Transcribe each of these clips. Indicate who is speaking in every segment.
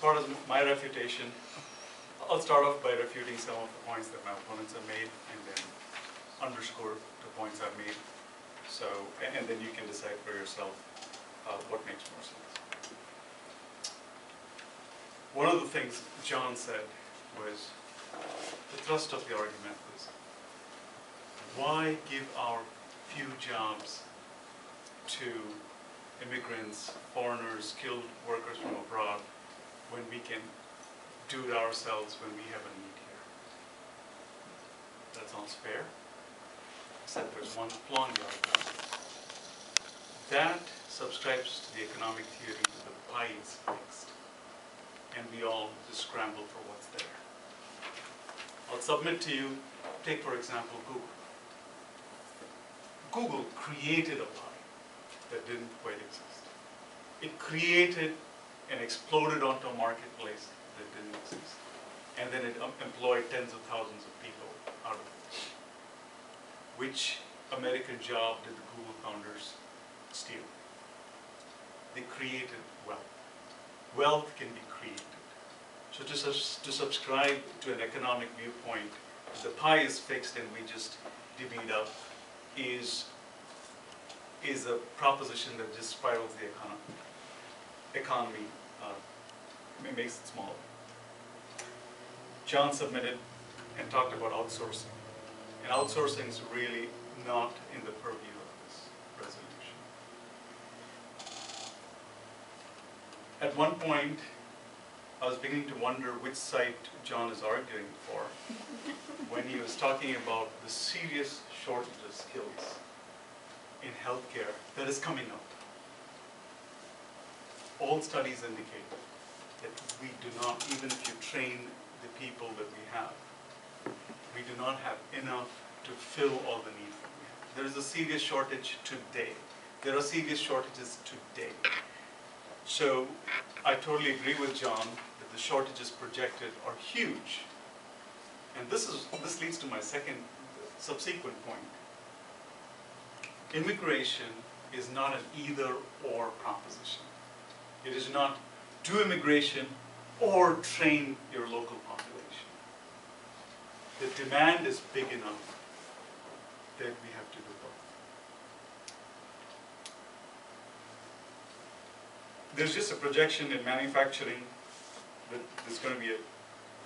Speaker 1: far as my refutation, I'll start off by refuting some of the points that my opponents have made, and then underscore the points I've made. So, and then you can decide for yourself what makes more sense. One of the things John said was, the thrust of the argument was, why give our few jobs to immigrants, foreigners, skilled workers from abroad, when we can do it ourselves when we have a need here? That sounds fair, except there's one flaw in the argument. That subscribes to the economic theory that the pie is fixed, and we all just scramble for what's there. I'll submit to you, take for example Google. Google created a pie that didn't quite exist. It created and exploded onto a marketplace that didn't exist. And then it employed tens of thousands of people out of it. Which American job did the Google founders steal? They created wealth. Wealth can be created. So to subscribe to an economic viewpoint, the pie is fixed and we just divvy it up, is a proposition that just spirals the economy, it makes it smaller. John submitted and talked about outsourcing. And outsourcing is really not in the purview of this resolution. At one point, I was beginning to wonder which side John is arguing for when he was talking about the serious shortage of skills in healthcare that is coming up. All studies indicate that we do not, even if you train the people that we have, we do not have enough to fill all the needs that we have. There is a serious shortage today. There are serious shortages today. So I totally agree with John that the shortages projected are huge. And this leads to my subsequent point. Immigration is not an either-or proposition. It is not do immigration or train your local population. The demand is big enough that we have to do both. There's just a projection in manufacturing that there's going to be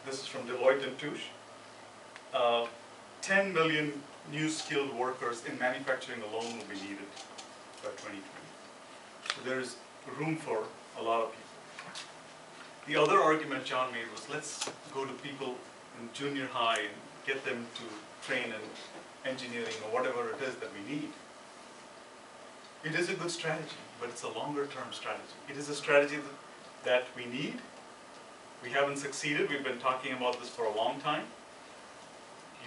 Speaker 1: this is from Deloitte and Touche, 10 million new skilled workers in manufacturing alone will be needed by 2020. So there's room for a lot of people. The other argument John made was, let's go to people in junior high and get them to train in engineering or whatever it is that we need. It is a good strategy, but it's a longer-term strategy. It is a strategy that we need. We haven't succeeded. We've been talking about this for a long time.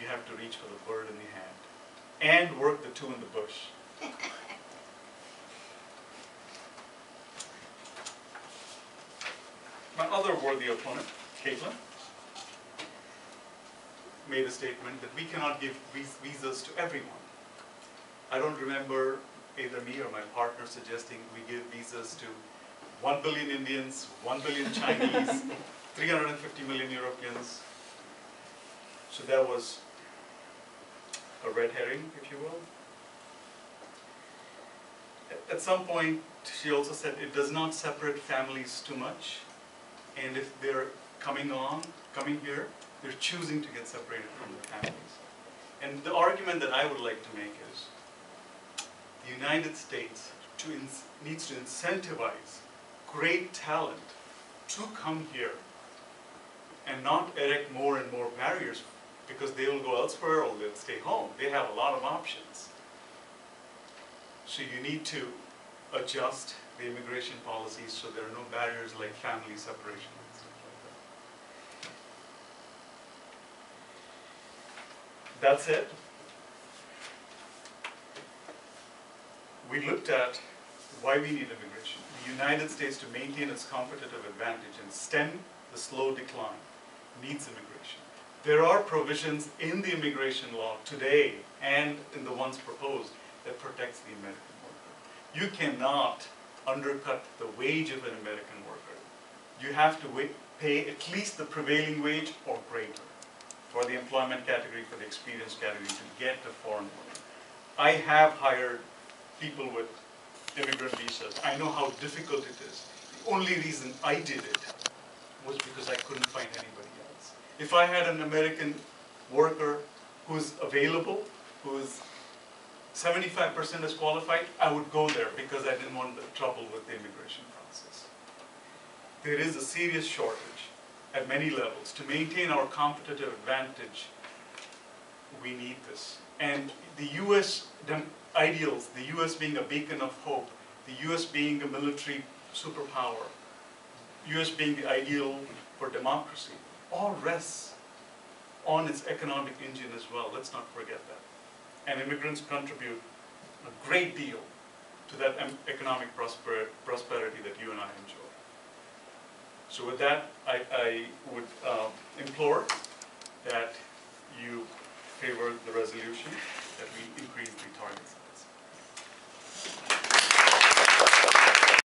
Speaker 1: You have to reach for the bird in the hand and work the two in the bush. My other worthy opponent, Caitlin, made a statement that we cannot give visas to everyone. I don't remember either me or my partner suggesting we give visas to 1 billion Indians, 1 billion Chinese, 350 million Europeans. So that was a red herring, if you will. At some point, she also said it does not separate families too much. And if they're coming here, they're choosing to get separated from their families. And the argument that I would like to make is the United States needs to incentivize great talent to come here and not erect more and more barriers because they will go elsewhere or they'll stay home. They have a lot of options. So you need to adjust the immigration policies so there are no barriers like family separation and stuff like that. That said, we looked at why we need immigration. The United States, to maintain its competitive advantage and stem the slow decline, needs immigration. There are provisions in the immigration law today and in the ones proposed that protects the American worker. You cannot undercut the wage of an American worker. You you have to pay at least the prevailing wage or greater for the employment category, for the experience category to get a foreign worker. I have hired people with immigrant visas. I know how difficult it is. The only reason I did it was because I couldn't find anybody else. If I had an American worker who's available, who's 75% is qualified, I would go there because I didn't want the trouble with the immigration process. There is a serious shortage at many levels. To maintain our competitive advantage, we need this. And the US ideals, the US being a beacon of hope, the US being a military superpower, US being the ideal for democracy, all rests on its economic engine as well. Let's not forget that. And immigrants contribute a great deal to that economic prosperity that you and I enjoy. So with that, I would implore that you favor the resolution that we increase the target size.